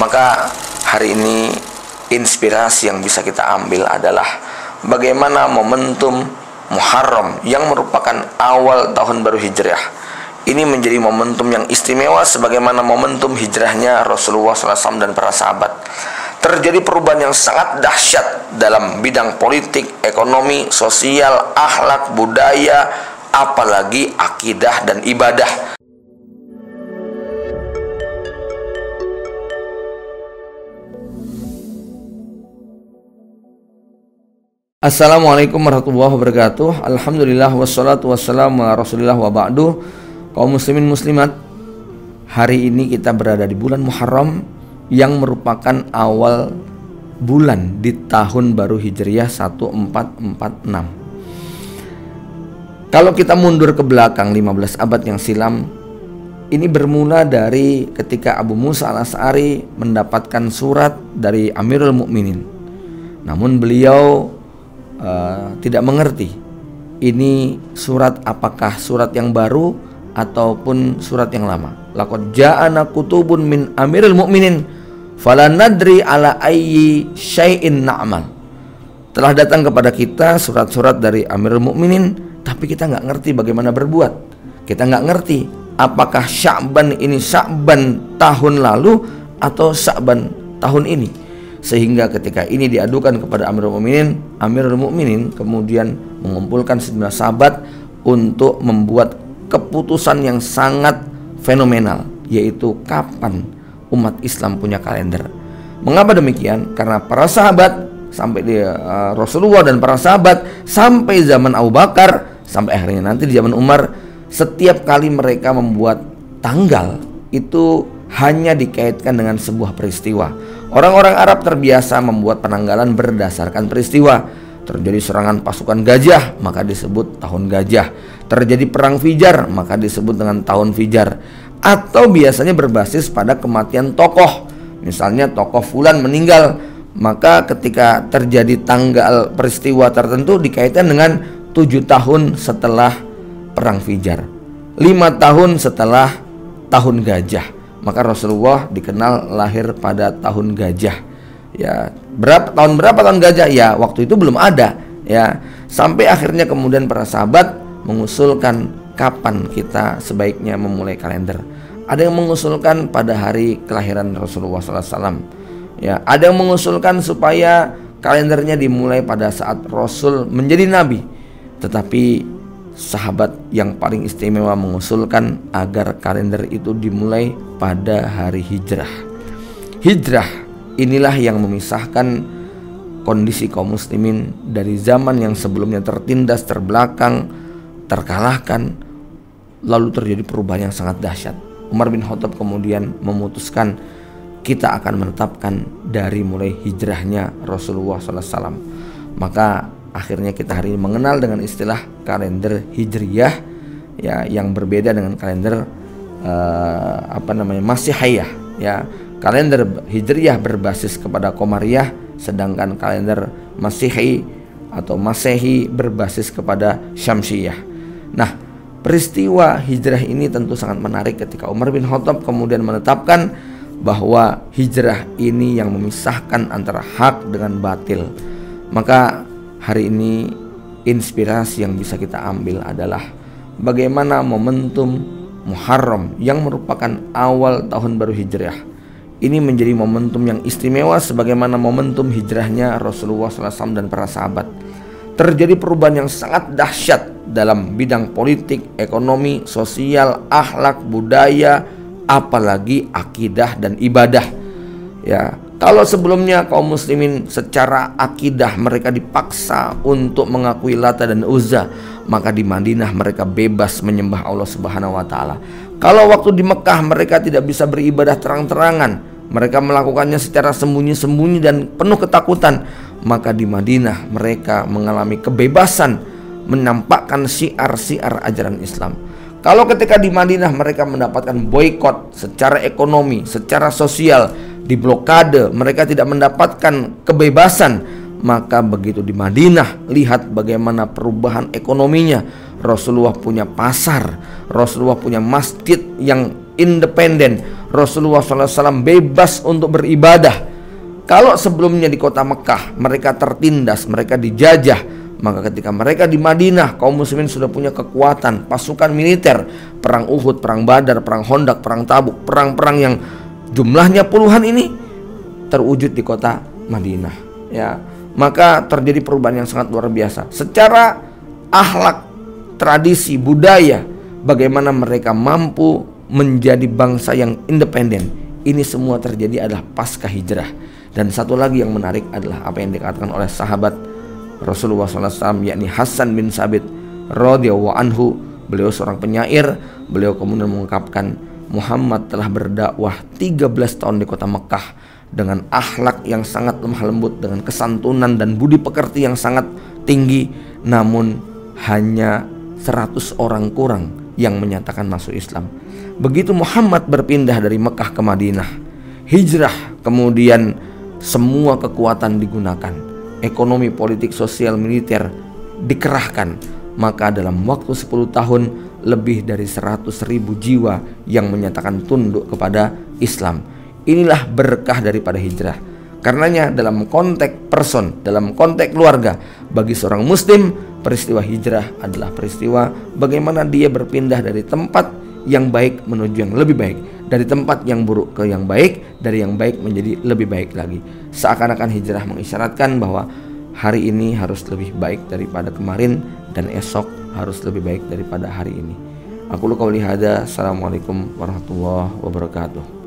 Maka hari ini inspirasi yang bisa kita ambil adalah bagaimana momentum Muharram yang merupakan awal tahun baru Hijriah ini menjadi momentum yang istimewa sebagaimana momentum hijrahnya Rasulullah SAW dan para sahabat. Terjadi perubahan yang sangat dahsyat dalam bidang politik, ekonomi, sosial, akhlak, budaya, apalagi akidah dan ibadah. Assalamualaikum warahmatullahi wabarakatuh. Alhamdulillah wassalatu wassalamu ala rasulillah wa ba'du. Kaum muslimin muslimat, hari ini kita berada di bulan Muharram yang merupakan awal bulan di tahun baru Hijriah 1446. Kalau kita mundur ke belakang 15 abad yang silam, ini bermula dari ketika Abu Musa al-Asy'ari mendapatkan surat dari Amirul Mukminin. Namun beliau tidak mengerti ini surat apakah surat yang baru ataupun surat yang lama. Laqad ja'ana kutubun min Amirul Mukminin fala nadri ala ayyi syai'in na'mal. Telah datang kepada kita surat-surat dari Amirul Mukminin, tapi kita nggak ngerti bagaimana berbuat. Kita nggak ngerti apakah Sya'ban ini Sya'ban tahun lalu atau Sya'ban tahun ini. Sehingga ketika ini diadukan kepada Amirul Mukminin kemudian mengumpulkan sejumlah sahabat untuk membuat keputusan yang sangat fenomenal, yaitu kapan umat Islam punya kalender. Mengapa demikian? Karena para sahabat sampai di Rasulullah dan para sahabat sampai zaman Abu Bakar sampai akhirnya nanti di zaman Umar, setiap kali mereka membuat tanggal itu hanya dikaitkan dengan sebuah peristiwa. Orang-orang Arab terbiasa membuat penanggalan berdasarkan peristiwa. Terjadi serangan pasukan gajah, maka disebut tahun gajah. Terjadi perang Fijar, maka disebut dengan tahun Fijar. Atau biasanya berbasis pada kematian tokoh. Misalnya tokoh fulan meninggal, maka ketika terjadi tanggal peristiwa tertentu dikaitkan dengan 7 tahun setelah perang Fijar, 5 tahun setelah tahun gajah. Maka Rasulullah dikenal lahir pada tahun gajah. Ya, tahun berapa tahun gajah? Ya, waktu itu belum ada. Ya, sampai akhirnya kemudian para sahabat mengusulkan kapan kita sebaiknya memulai kalender. Ada yang mengusulkan pada hari kelahiran Rasulullah SAW. Ya, ada yang mengusulkan supaya kalendernya dimulai pada saat Rasul menjadi nabi. Tetapi sahabat yang paling istimewa mengusulkan agar kalender itu dimulai pada hari hijrah. Hijrah inilah yang memisahkan kondisi kaum muslimin dari zaman yang sebelumnya tertindas, terbelakang, terkalahkan, lalu terjadi perubahan yang sangat dahsyat. Umar bin Khattab kemudian memutuskan kita akan menetapkan dari mulai hijrahnya Rasulullah SAW. Maka akhirnya kita hari ini mengenal dengan istilah kalender Hijriyah, ya, yang berbeda dengan kalender Masihiyah. Ya, kalender Hijriyah berbasis kepada Qamariyah, sedangkan kalender Masihi atau Masehi berbasis kepada Syamsiyah. Nah, peristiwa hijrah ini tentu sangat menarik ketika Umar bin Khattab kemudian menetapkan bahwa hijrah ini yang memisahkan antara hak dengan batil. Maka hari ini inspirasi yang bisa kita ambil adalah bagaimana momentum Muharram yang merupakan awal tahun baru Hijriah ini menjadi momentum yang istimewa sebagaimana momentum hijrahnya Rasulullah SAW dan para sahabat. Terjadi perubahan yang sangat dahsyat dalam bidang politik, ekonomi, sosial, akhlak, budaya, apalagi akidah dan ibadah. Ya, kalau sebelumnya kaum muslimin secara akidah mereka dipaksa untuk mengakui Lata dan Uzza, maka di Madinah mereka bebas menyembah Allah Subhanahu wa taala. Kalau waktu di Mekah mereka tidak bisa beribadah terang-terangan, mereka melakukannya secara sembunyi-sembunyi dan penuh ketakutan, maka di Madinah mereka mengalami kebebasan menampakkan syiar-syiar ajaran Islam. Kalau ketika di Madinah mereka mendapatkan boikot secara ekonomi, secara sosial, diblokade, mereka tidak mendapatkan kebebasan, maka begitu di Madinah lihat bagaimana perubahan ekonominya. Rasulullah punya pasar, Rasulullah punya masjid yang independen. Rasulullah SAW bebas untuk beribadah. Kalau sebelumnya di kota Mekah mereka tertindas, mereka dijajah, maka ketika mereka di Madinah, kaum muslimin sudah punya kekuatan, pasukan militer, perang Uhud, perang Badar, perang Khandaq, perang Tabuk, perang-perang yang jumlahnya puluhan ini terwujud di kota Madinah. Ya, maka terjadi perubahan yang sangat luar biasa. Secara akhlak, tradisi, budaya, bagaimana mereka mampu menjadi bangsa yang independen. Ini semua terjadi adalah pasca hijrah. Dan satu lagi yang menarik adalah apa yang dikatakan oleh sahabat Rasulullah SAW, yakni Hasan bin Sabit radhiyallahu anhu. Beliau seorang penyair. Beliau kemudian mengungkapkan, Muhammad telah berdakwah 13 tahun di kota Mekah dengan akhlak yang sangat lemah lembut, dengan kesantunan dan budi pekerti yang sangat tinggi. Namun hanya 100 orang kurang yang menyatakan masuk Islam. Begitu Muhammad berpindah dari Mekah ke Madinah, hijrah, kemudian semua kekuatan digunakan, ekonomi, politik, sosial, militer dikerahkan, maka dalam waktu 10 tahun lebih dari 100.000 jiwa yang menyatakan tunduk kepada Islam. Inilah berkah daripada hijrah. Karenanya dalam konteks person, dalam konteks keluarga, bagi seorang muslim, peristiwa hijrah adalah peristiwa bagaimana dia berpindah dari tempat yang baik menuju yang lebih baik, dari tempat yang buruk ke yang baik, dari yang baik menjadi lebih baik lagi. Seakan-akan hijrah mengisyaratkan bahwa hari ini harus lebih baik daripada kemarin, dan esok harus lebih baik daripada hari ini. Aku qouli hadza. Assalamualaikum warahmatullahi wabarakatuh.